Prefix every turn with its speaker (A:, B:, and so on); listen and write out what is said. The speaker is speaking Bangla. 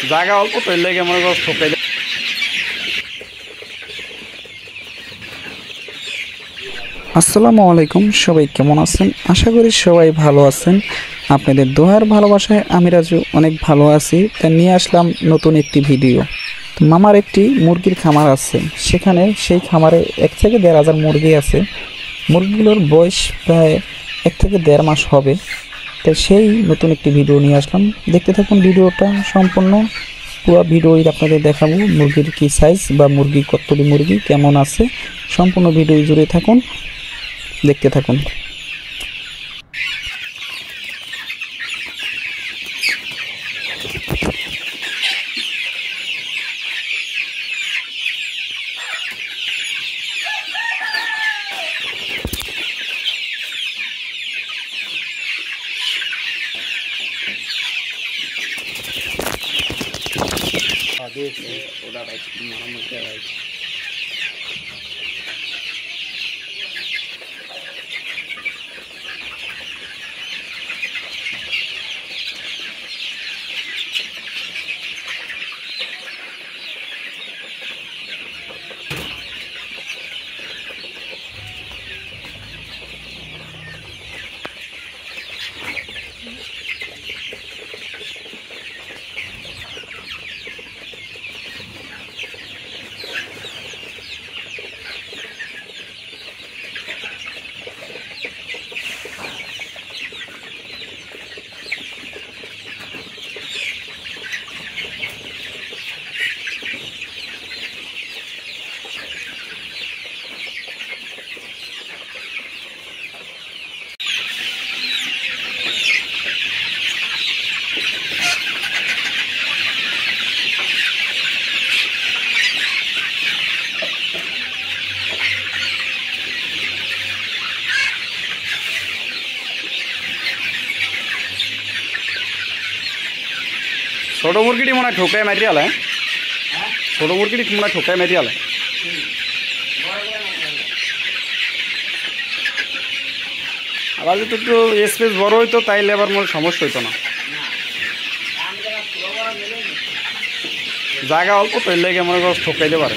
A: জায়গা অল্প তো এর লেগে মনে করো ঠকাই।
B: আসসালামু আলাইকুম, সবাই কেমন আছেন? আশা করি সবাই ভালো আছেন। আপনাদের দোয়ার ভালোবাসায় আমি রাজু অনেক ভালো আছি। তা নিয়ে আসলাম নতুন একটি ভিডিও। তো মামার একটি মুরগির খামার আছে, সেখানে সেই খামারে 1 থেকে 1.5 হাজার মুরগি আছে। মুরগিগুলোর বয়স প্রায় 1 থেকে 1.5 মাস হবে। তাই সেই নতুন একটি ভিডিও নিয়ে আসলাম। দেখতে থাকুন ভিডিওটা সম্পূর্ণ। পুরো ভিডিওই আপনাদের দেখাবো মুরগির কি সাইজ বা মুরগি কতটি মুরগি কেমন আছে। সম্পূর্ণ ভিডিও জুড়ে থাকুন, দেখতে থাকুন।
A: ছোট মুরগিটি মনে হয় ঠোকায় মারি আলে। ছোট মুরগিটি মনে হয় ঠোকায় মারি আলে। আবার যদি একটু স্পেস বড় হইতো তাইলে আবার মনে সমস্যা হইতো না। জায়গা অল্প তো এর লেগে মনে করো ঠকাইতে পারে।